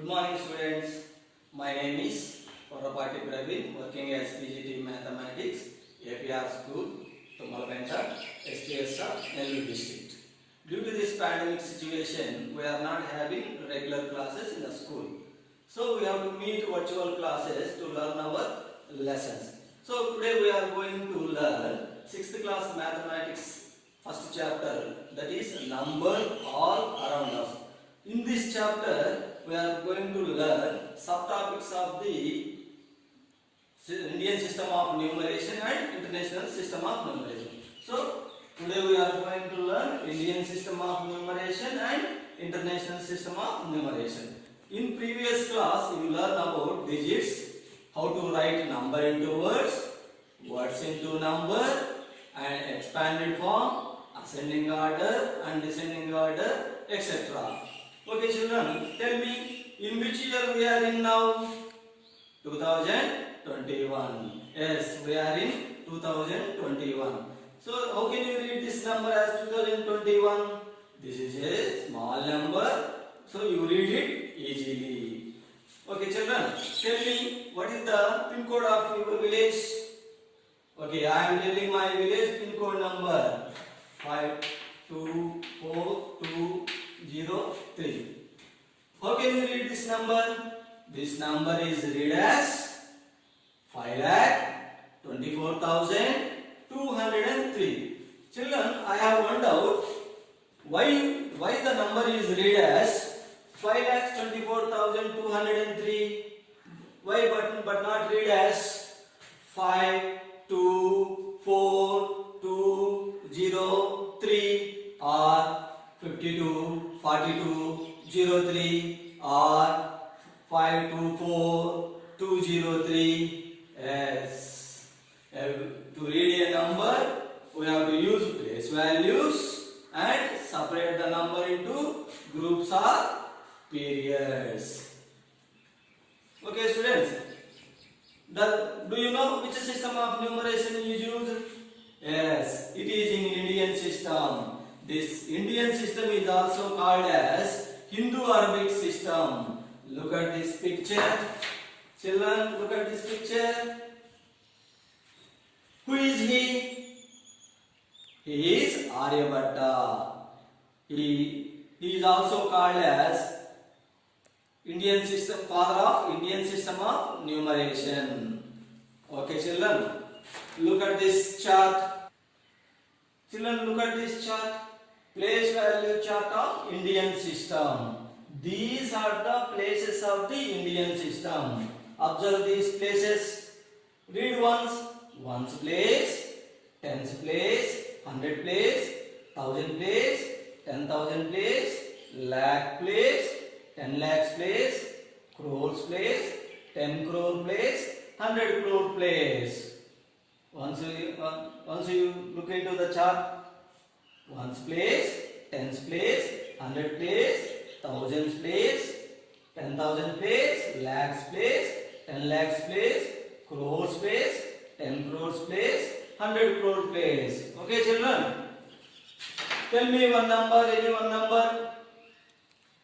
Good morning students. My name is Korapati Praveen, working as PGT Mathematics, APR School, Tumalapenta, STSR, Nellore district. Due to this pandemic situation, we are not having regular classes in the school. So we have to meet virtual classes to learn our lessons. So today we are going to learn 6th class mathematics first chapter, that is number all around us. In this chapter we are going to learn subtopics of the Indian system of numeration and international system of numeration. So today we are going to learn Indian system of numeration and international system of numeration. In previous class you learned about digits, how to write number into words, words into number, and expanded form, ascending order and descending order, etc. Okay children, tell me, in which year we are in now? 2021. Yes, we are in 2021. So how can you read this number as 2021? This is a small number, so you read it easily. Okay children, tell me, what is the pin code of your village? Okay, I am telling my village pin code number 524203. How can you read this number? This number is read as 5,24,203. Children, I have one doubt. Why the number is read as 5,24,203? Why but not read as 524,203 or 52,42,03 or 524,203? Yes. To read a number, we have to use place values and separate the number into groups or periods. Okay, students. Do you know which system of numeration is used? Yes, it is in Indian system. This Indian system is also called as Hindu-Arabic system. Look at this picture. Children, look at this picture. Who is he? He is Aryabhatta. He is also called as Indian system, father of Indian system of numeration. Okay children, look at this chart. Children, look at this chart. Place value chart of Indian system. These are the places of the Indian system. Observe these places. Read once. Ones place, tens place, 100 place, 1000 place, 10,000 place, lakh place, 10 lakhs place, crores place, 10 crore place, 100 crore place. Once you look into the chart, ones place, tens place, 100 place, thousands place, 10,000 place, lakhs place, 10 lakhs place, crores place, 10 crores place, 100 crore place. Okay children, tell me one number, any one number.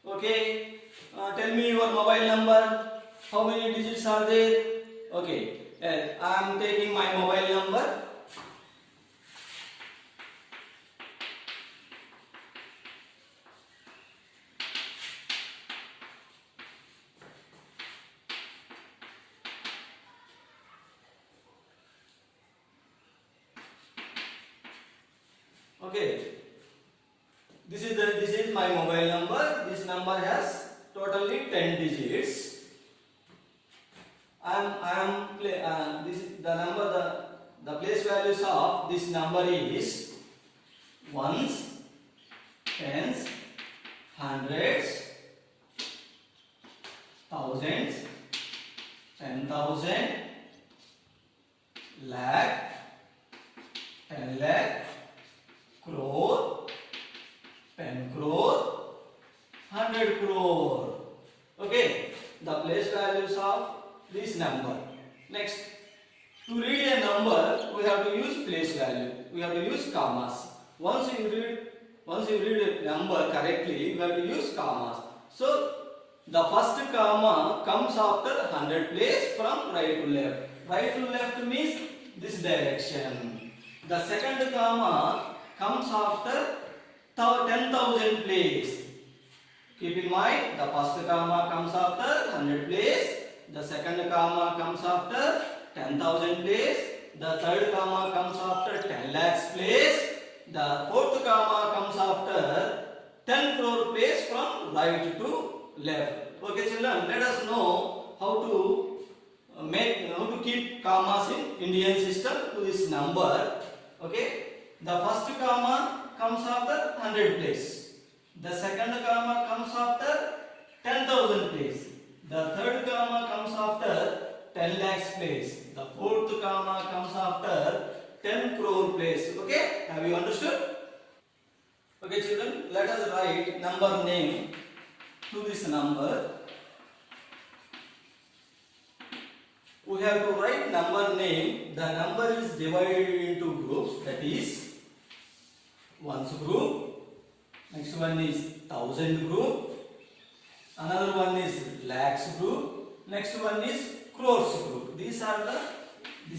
Okay, tell me your mobile number. How many digits are there? Okay, I am taking my mobile number. Okay, this is my mobile number. This number has totally 10 digits. This is the number. The place values of this number is ones, tens, hundreds, thousands, 10,000, lakh, 10 lakh, crore, 10 crore, 100 crore. Okay, the place values of this number. Next, to read a number, we have to use place value. We have to use commas. Once you read a number correctly, you have to use commas. So the first comma comes after 100 place from right to left. Right to left means this direction. The second comma comes after 10,000 place. Keep in mind, the first comma comes after 100 place, the second comma comes after 10,000 place, the third comma comes after 10 lakhs place, the fourth comma comes after 10 crore place from right to left. Okay children, let us know how to keep commas in Indian system to this number. Okay, the first comma comes after 100 place, the second comma comes after 10,000 place, the third comma comes after 10 lakhs place, the fourth comma comes after 10 crore place. Okay, have you understood? Okay children, let us write number name to this number. We have to write number name. The number is divided into groups, that is ones group, next one is thousand group, another one is lakhs group, next one is crores group. This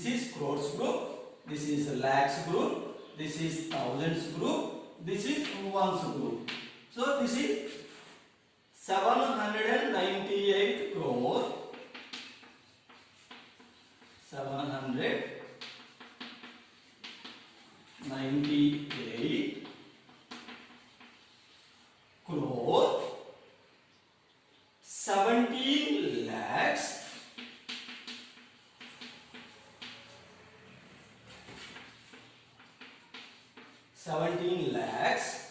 is crores group, this is lakhs group, this is thousands group, this is ones group. So this is 798 crore, 798 crore, 17 lakhs,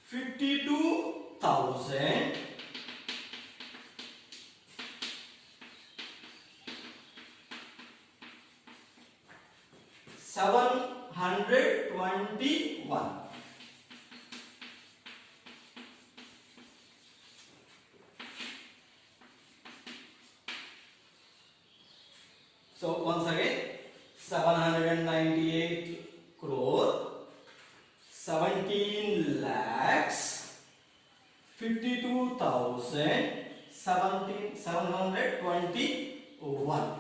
52,000, 721. So once again, 798 crore, 17 lakhs, 52,721.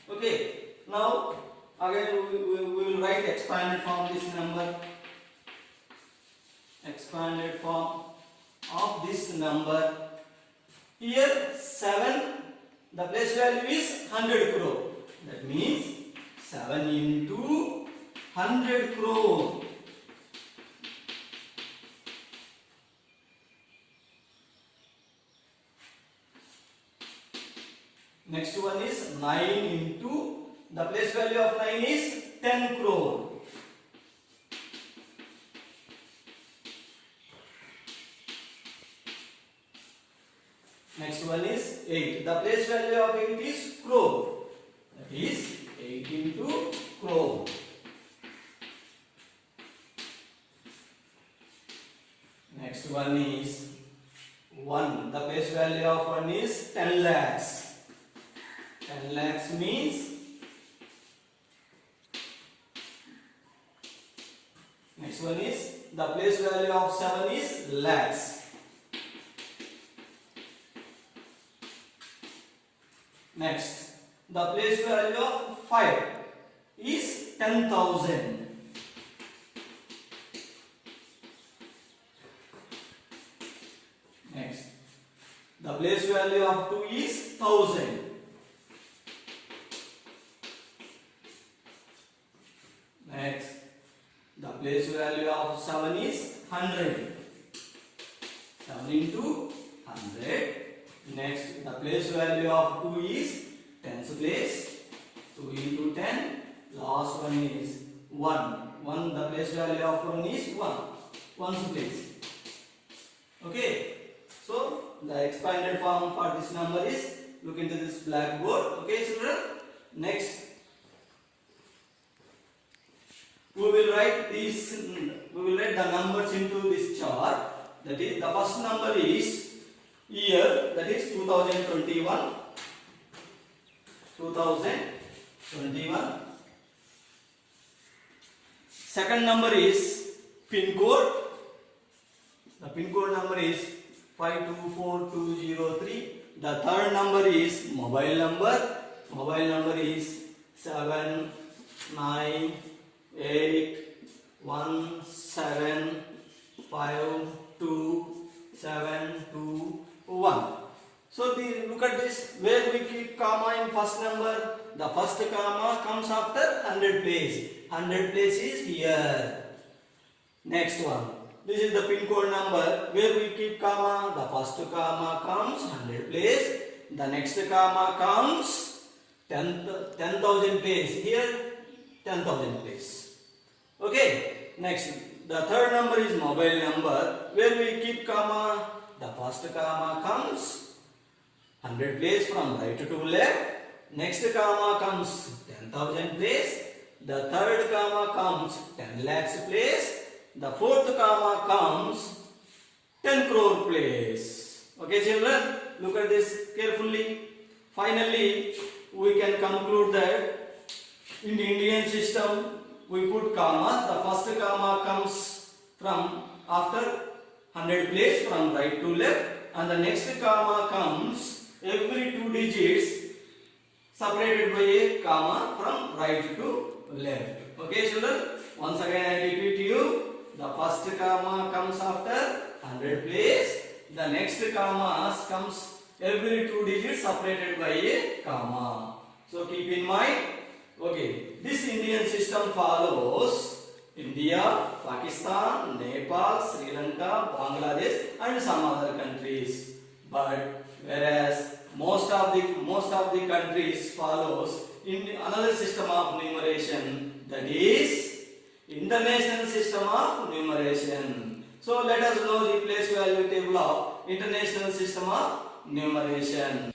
Okay, now again we will write expanded form this number. Expanded form of this number. Here 7, the place value is 100 crore. That means 7 into 100 crore. Next one is 9 into, the place value of 9 is 10 crore. Next one is 8. The place value of 8 is crore. That is 8 into crore. Next one is 1. The place value of 1 is 10 lakhs. 10 lakhs means, next one is, the place value of 7 is lakhs. Next, the place value of 5 is 10,000. Next, the place value of 2 is 1,000. Next, the place value of 7 is 100. 7 into 100. Next, the place value of 2 is 10's place. 2 into 10. Last one is 1. 1, the place value of 1 is 1. 1's place. Okay. So, the expanded form for this number is, look into this blackboard. Okay, children. Next, we will write the numbers into this chart. That is, the first number is year, that is 2021. 2021. Second number is pin code. The pin code number is 524203. The third number is mobile number. Mobile number is 79817527221. So look at this, where we keep comma in first number. The first comma comes after 100 place. 100 place is here. Next one. This is the pin code number, where we keep comma. The first comma comes 100 place. The next comma comes 10,000 place. Here 10,000 place. Okay. Next, the third number is mobile number, where we keep comma. The first comma comes 100 place from right to left. Next comma comes 10,000 place. The third comma comes 10 lakhs place. The fourth comma comes 10 crore place. Okay children, look at this carefully. Finally, we can conclude that in the Indian system, we put comma. The first comma comes from after 100 place from right to left, and the next comma comes every 2 digits separated by a comma from right to left. Okay children, once again I repeat to you. The first comma comes after 100 place. The next comma comes every 2 digits separated by a comma. So keep in mind. Okay, this Indian system follows India, Pakistan, Nepal, Sri Lanka, Bangladesh, and some other countries. But whereas most of the countries follows in another system of numeration, that is international system of numeration. So let us know the place value table of international system of numeration.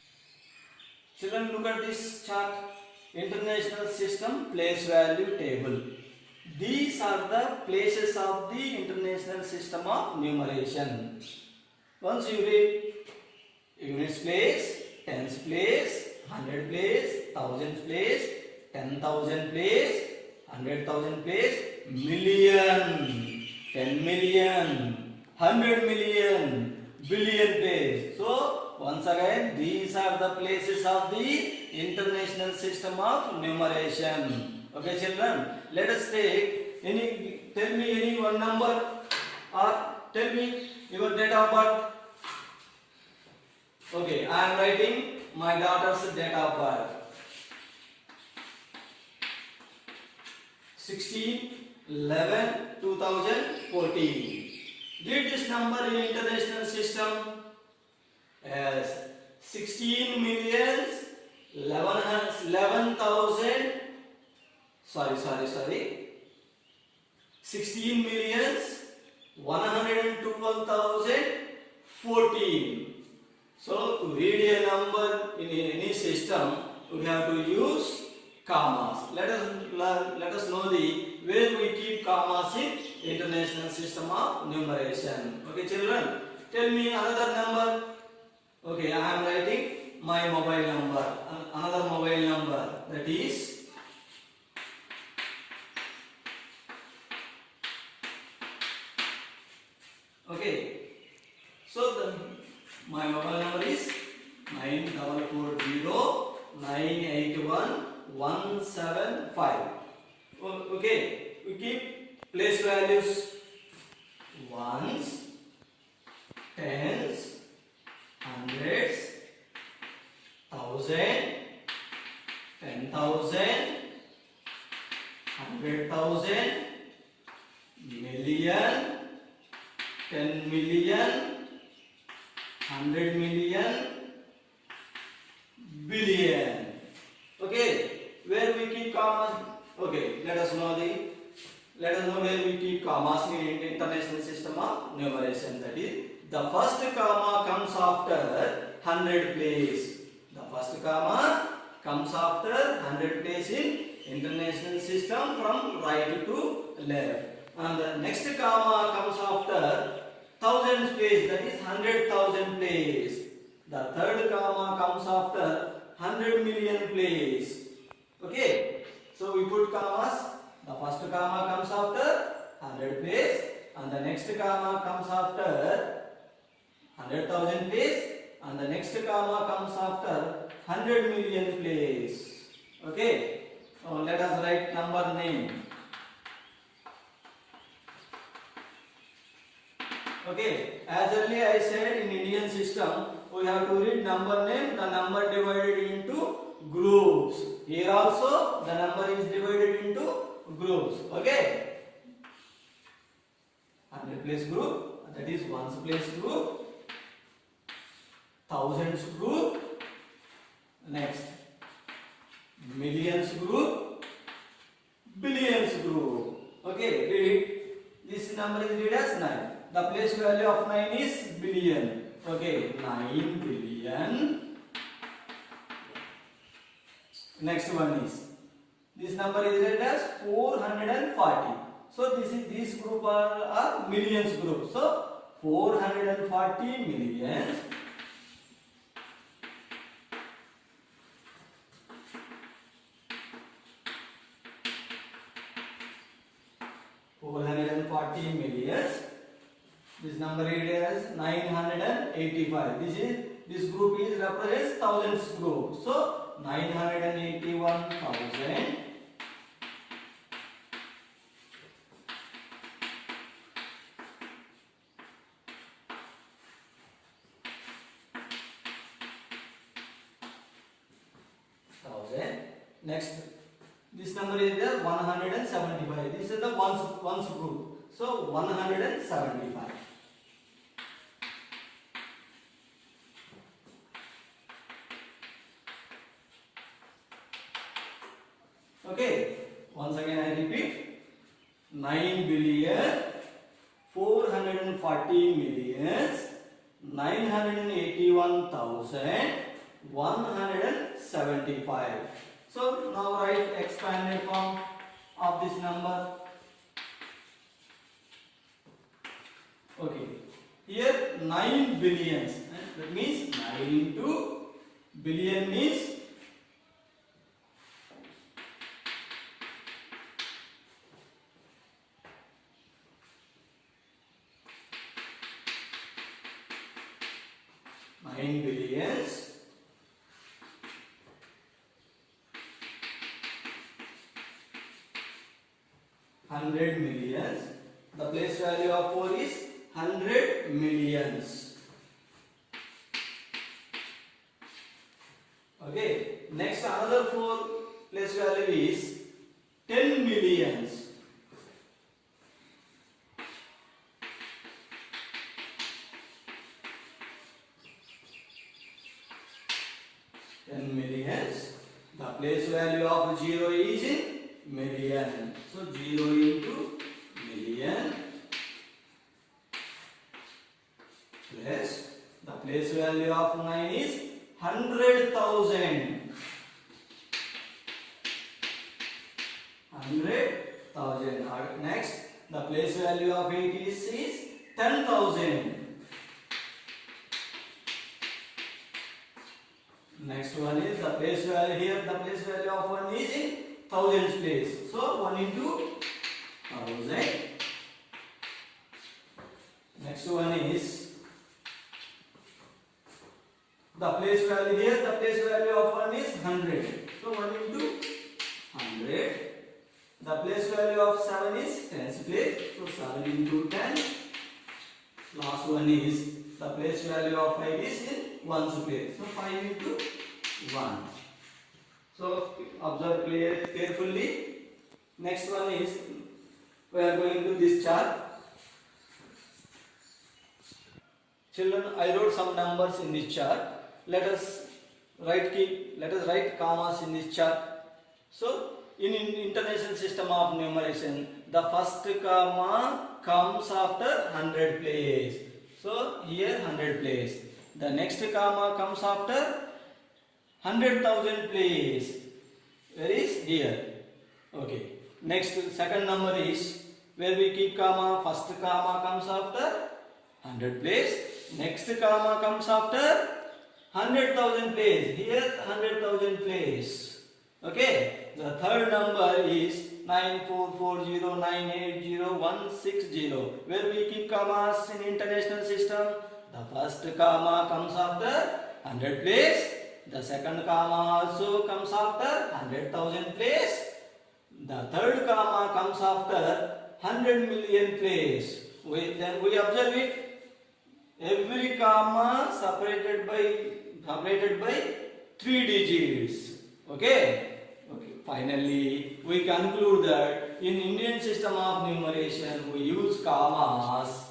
Children, look at this chart. International system place value table. These are the places of the international system of numeration. Once you read units place, tens place, 100 place, thousands place, 10,000 place, 100,000 place, million, 10 million, 100 million, billion place. So once again, these are the places of the international system of numeration. Okay children, let us take tell me any one number, or tell me your date of birth. Okay, I am writing my daughter's date of birth. 16/11/2014. Read this number in international system as 16 millions 11,000. Sorry. 16 millions 112,014. So to read a number in any system, we have to use commas. Let us know the where we keep commas in international system of numeration. Okay children, tell me another number. Okay, I am writing my mobile number. Another mobile number, that is okay. So my mobile number is 9440981175. Okay, we keep place values ones, tens, hundreds, thousand, 10,000, 100,000, million, 10 million, 100 million, billion. Okay, where we keep commas. Okay, let us know where we keep commas in international system of numeration. That is, the first comma comes after 100 place. The first comma comes after 100 place in international system from right to left. And the next comma comes after thousands place, that is 100,000 place. The third comma comes after 100 million place. Okay, so we put commas. The first comma comes after 100 place, and the next comma comes after 100,000 place. and the next comma comes after 100 million place. Okay, so let us write number name. Okay, as earlier I said, in Indian system we have to read number name, the number divided into groups. Here also the number is divided into groups. Okay, 100 place group, that is ones place group, thousands group, next millions group, billions group. Okay, read it. This number is read as 9. The place value of 9 is billion. Okay, 9 billion. Next one is, this number is read as 440. So this group are millions group. So 440 millions. Millions. This number is as 985. This group is represents thousands group. So 981,000. Next, this number is there 175. This is the ones group. So 175. Okay, once again I repeat, 9 billion 440 millions 981,175. So now write expanded form of this number. Okay, here 9 billions, that means 9 into billion means 9 billions. 100 millions. The place value of 4 is 100 millions. Okay. Next, another 4 place value is 10 millions. 10 millions. The place value of 0 is in million. So 0 into million plus the place value of 9 is 100,000. 100,000. Next, the place value of 8 is 10,000. Next one is the place value. Here the place value of 1 is in thousands place. So 1 into 1000. Next one is the place value. Here the place value of 1 is 100. So 1 into 100. The place value of 7 is tens place. So 7 into 10. Last one is the place value of 5 is in ones place. So 5 into 1. So observe carefully. Next one is we are going to this chart. Children, I wrote some numbers in this chart. Let us write commas in this chart. So in international system of numeration, the first comma comes after 100 place. So here 100 place. The next comma comes after 100,000 place. Where is here? Okay. Next, second number is where we keep comma. First comma comes after 100 place. Next comma comes after 100,000 place. Here 100,000 place. Okay. The third number is 9440980,160. Where we keep commas in international system. The first comma comes after 100 place. The second comma also comes after 100,000 place. The third comma comes after 100 million place. Then we observe it. Every comma separated by 3 digits. Okay. Finally, we conclude that in Indian system of numeration, we use commas.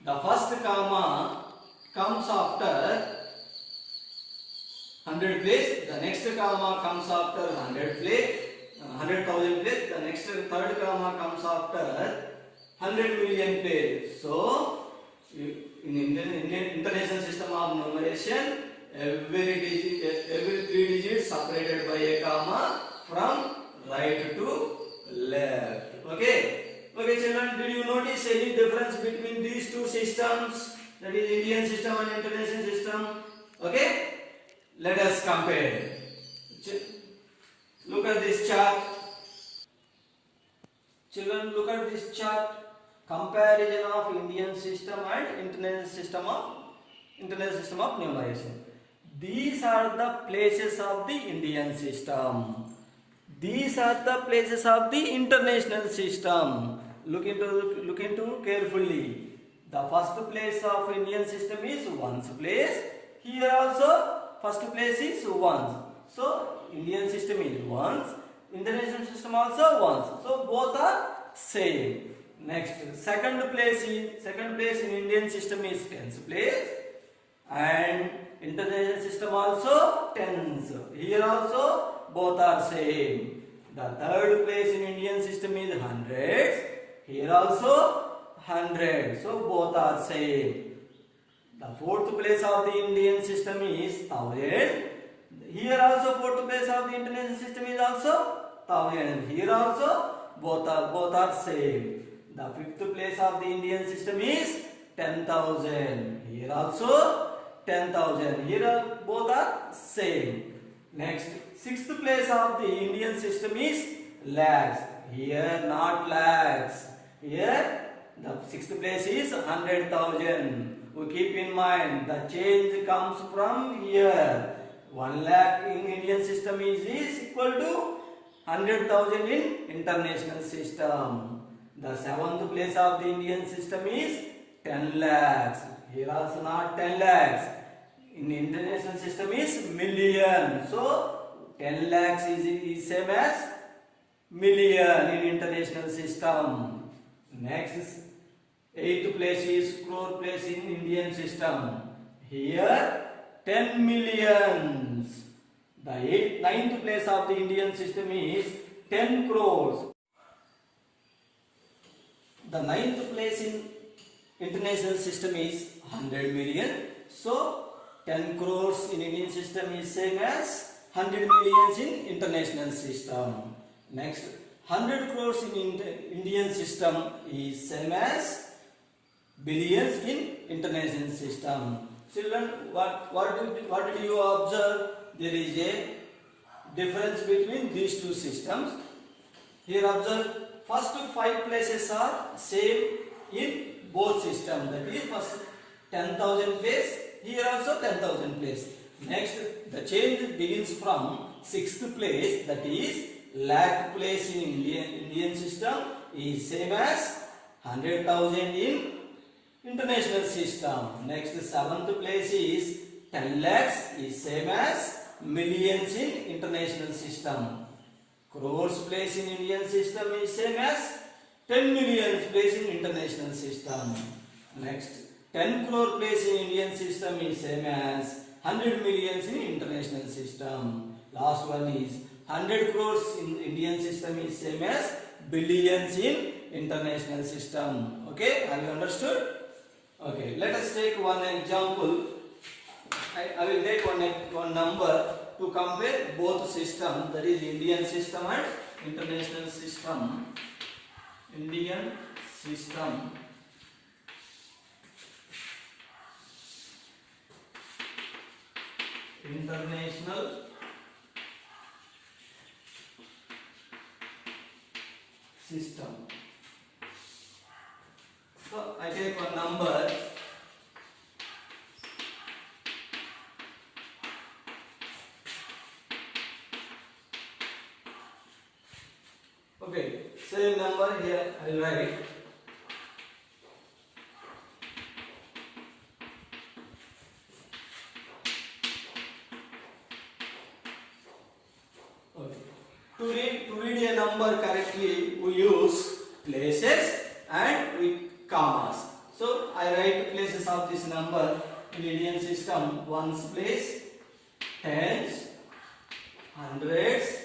The first comma comes after 100 place. The next comma comes after 100,000 place. The next third comma comes after 100 million place. So, in Indian international system of numeration, every 3 digits separated by a comma from right to left. Okay. Okay, children, did you notice any difference between these two systems? That is Indian system and international system. Okay. Let us compare. Look at this chart. Children, look at this chart. Comparison of Indian system and international system of numeration. These are the places of the Indian system. These are the places of the international system. Look into carefully. The first place of Indian system is ones place. Here also first place is ones. So Indian system is ones. International system also ones. So both are same. Next, second place in Indian system is tens place, and international system also tens. Here also both are same. The third place in Indian system is hundreds. Here also 100. So both are same. The fourth place of the Indian system is 1000. Here also fourth place of the international system is also 1000. Here also both are same. The fifth place of the Indian system is 10,000. Here also 10,000. Here both are same. Next, sixth place of the Indian system is lakhs. Here not lakhs. Here the sixth place is 100,000. We keep in mind the change comes from here. 1 lakh in Indian system is equal to 100,000 in international system. The seventh place of the Indian system is 10 lakhs. Here also not 10 lakhs. In international system is million. So 10 lakhs is same as million in international system. Next, eighth place is crore place in Indian system. Here 10 millions. The ninth place of the Indian system is 10 crores. The ninth place in international system is 100 million. So 10 crores in Indian system is same as 100 millions in international system. Next, 100 crores in Indian system is same as billions in international system. Children, what did you observe? There is a difference between these two systems. Here observe, first 5 places are same in both systems. That is first 10,000 place. Here also 10,000 place. Next, the change begins from 6th place, that is lakh place in Indian system is same as 100,000 in international system. Next, 7th place is 10 lakhs is same as millions in international system. Crores place in Indian system is same as 10 millions place in international system. Next, 10 crore place in Indian system is same as 100 millions in international system. Last one is 100 crores in Indian system is same as billions in international system. Okay, have you understood? Okay, let us take one example. I will take one number to compare both systems, that is Indian system and international system. Indian system, international system. So I take one number. Okay, same number here I will write. Okay. To read a number correctly, we use places and with commas. So I write places of this number in Indian system: ones place, tens, hundreds,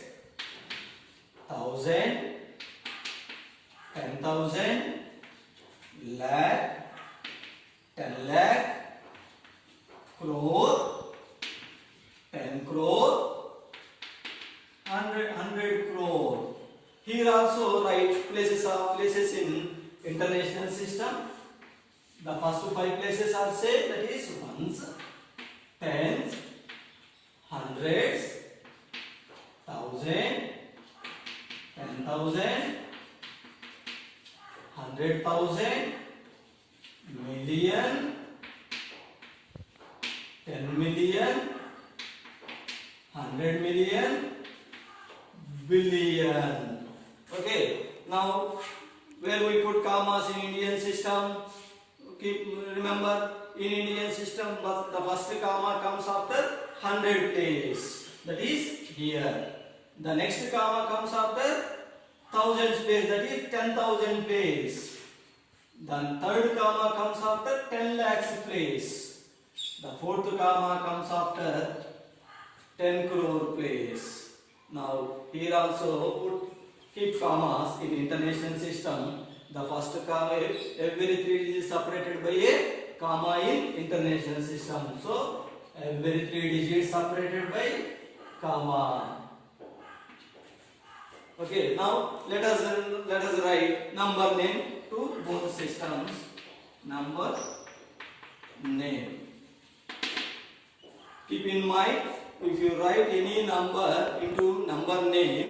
thousand, 10,000, lakh, 10 lakh, crore, 10 crore, 100 crore. Here also write places in international system. The first 5 places are same, that is ones, tens, hundreds, thousand, 10,000, 100,000, million, 10 million, 100 million, billion. Okay, now where we put commas in Indian system? Remember, in Indian system the first comma comes after 100 place, that is here. The next comma comes after thousands place, that is 10,000 place. The third comma comes after 10 lakhs place. The fourth comma comes after 10 crore place. Now here also keep commas in international system. The first comma, every 3 digits separated by a comma in international system. So every 3 digits separated by comma. Okay, now let us write number name to both systems. Number name. Keep in mind, if you write any number into number name,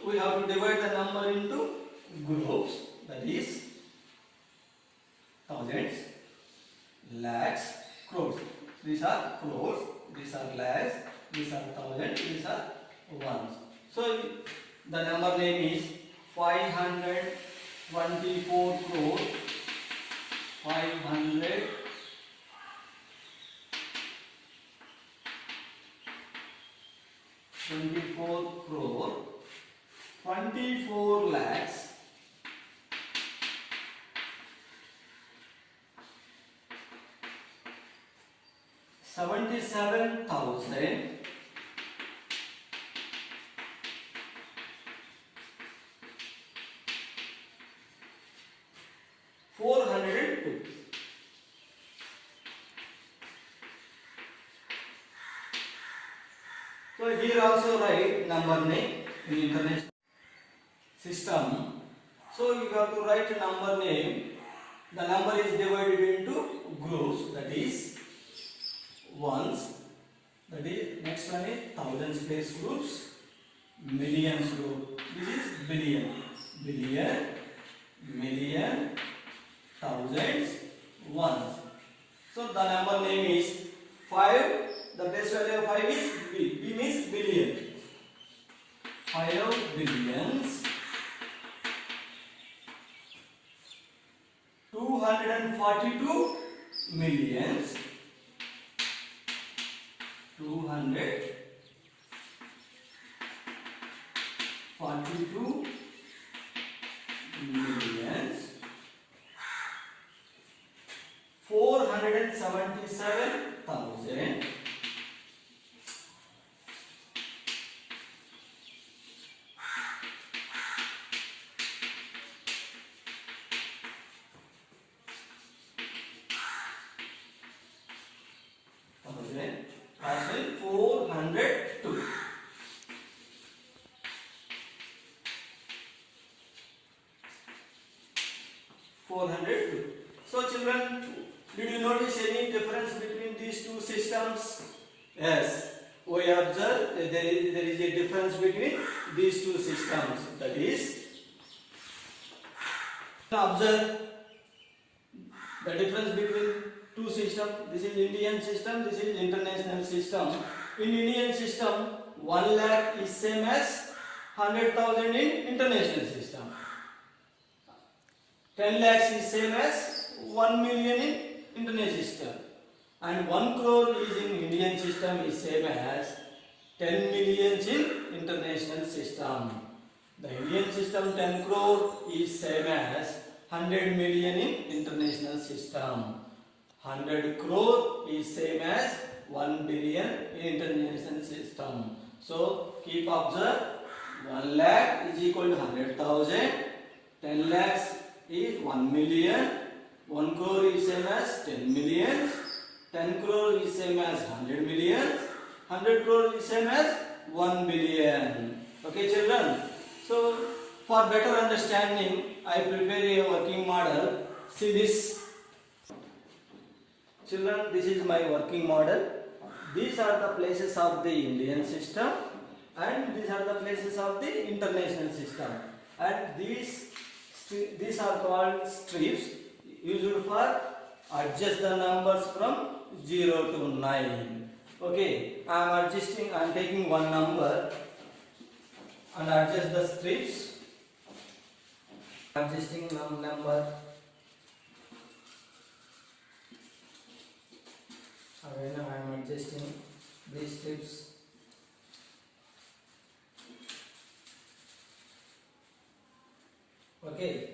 we have to divide the number into groups, that is thousands, lakhs, crores. These are crores, these are lakhs, these are thousands, these are ones. So the number name is 524 crore, 524 crore, 24 lakhs, 77,000, 402. So here also write number name in international system. So you have to write a number name. The number is divided into groups, that is ones, that is next one is thousands place groups, millions group. This is billion, billion, million, thousands, ones. So the number name is 5. The base value of 5 is B. B means billion. 5 billions, 242 millions, 242 millions, 477,000, 402. So children, did you notice any difference between these two systems? Yes, we observe that there is a difference between these two systems. That is, observe The difference between two systems, this is Indian system, this is international system. In Indian system, 1 lakh is same as 100,000 in international system. 10 lakhs is same as 1 million in international system. And 1 crore is in Indian system is same as 10 millions in international system. The Indian system 10 crore is same as 100 million in international system. 100 crore is same as 1 billion in international system. So keep observe, 1 lakh is equal to 100,000, 10 lakhs is 1 million, 1 crore is same as 10 millions, 10 crore is same as 100 millions, 100 crore is same as 1 billion. Okay children? So for better understanding, I prepare a working model. See this. Children, this is my working model. These are the places of the Indian system and these are the places of the international system. And these are called strips used for adjust the numbers from 0 to 9. Okay, I am taking one number and adjust the strips. Adjusting number. Again I am adjusting these strips. Okay.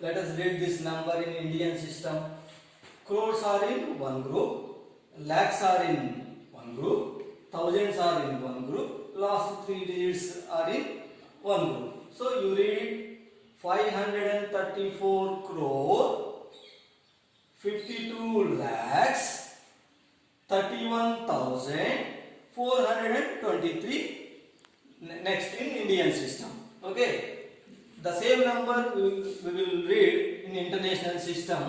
Let us read this number in Indian system. Crores are in one group, lakhs are in one group, thousands are in one group, last 3 digits are in one group. So you read 534 crore, 52 lakhs, 31,423 next in Indian system. Okay. The same number we will read in international system.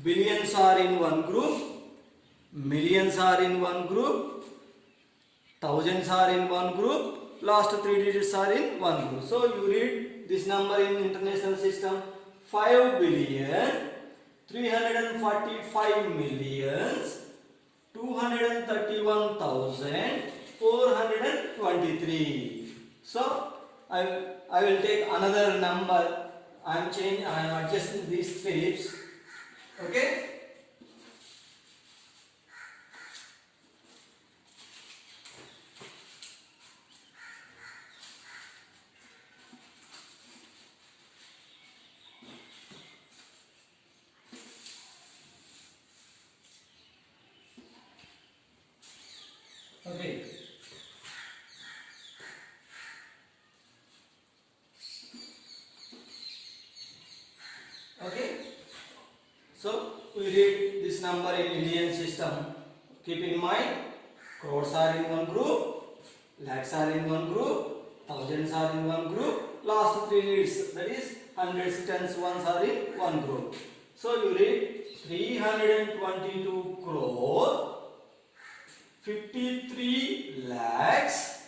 Billions are in one group, millions are in one group, thousands are in one group, last 3 digits are in one group. So you read this number in international system, 5 billion 345 millions 231,423. So I will take another number. I am adjusting these strips. Okay. Okay. Okay. So we read this number in Indian system. Keep in mind, crores are in one group, lakhs are in one group, thousands are in one group, last 3 digits, that is hundreds, tens, ones are in one group. So you read 322 crore, 53 lakhs,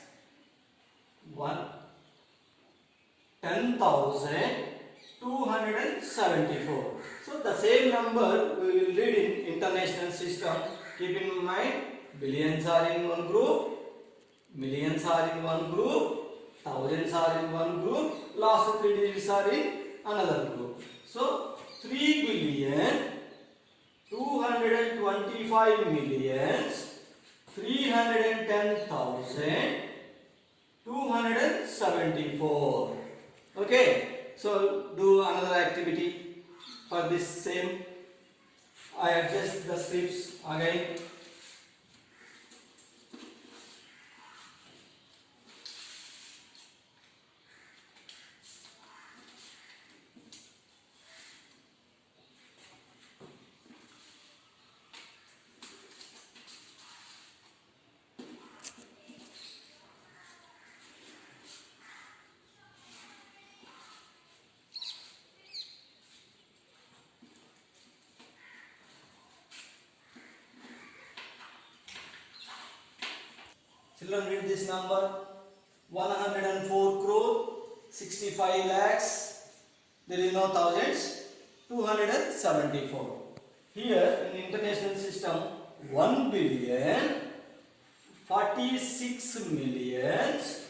10,274. So the same number we will read in international system. Keep in mind, billions are in one group, millions are in one group, thousands are in one group, last 3 digits are in another group. So 3 billion 225 millions 310,274. Okay. So do another activity for this same. I adjust the strips again. Children, read this number. 104 crore 65 lakhs. There is no thousands. 274. Here in international system, 1 billion 46 millions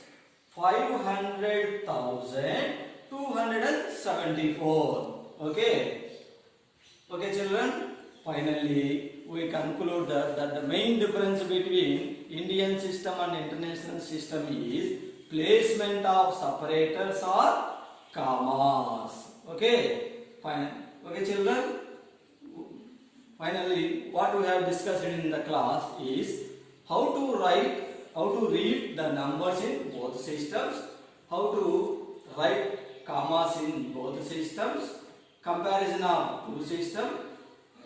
500,274. Okay. Okay, children. Finally, we conclude that the main difference between Indian system and international system is placement of separators or commas. Okay. Fine. Okay, children. Finally, what we have discussed in the class is how to read the numbers in both systems, how to write commas in both systems, comparison of two systems,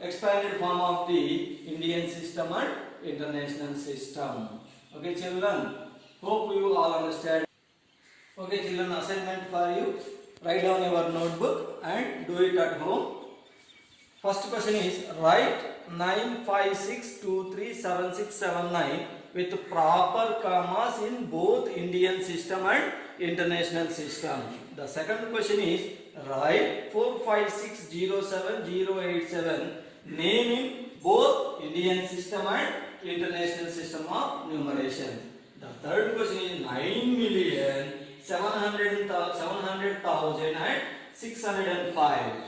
expanded form of the Indian system and international system. Okay, children, hope you all understand. Okay, children, assignment for you. Write down your notebook and do it at home. First question is write 956237679 with proper commas in both Indian system and international system. The second question is write 45607087 naming both Indian system and international system of numeration. The third question is 9,700,605.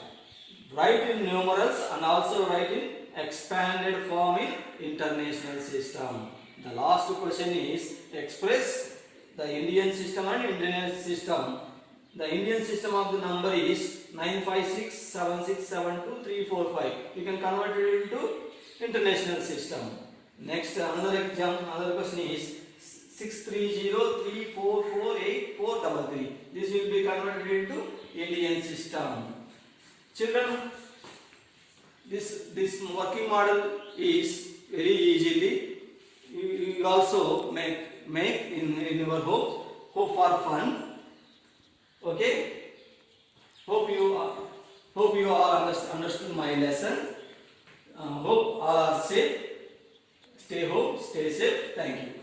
Write in numerals and also write in expanded form in international system. The last question is express the Indian system and international system. The Indian system of the number is 956767235. You can convert it into international system. Next, another question is 630344843. This will be converted into Indian system. Children, this working model is very easily. You also make in your home for fun. Okay. Hope you all understood my lesson. Hope all are safe. Stay home. Stay safe. Thank you.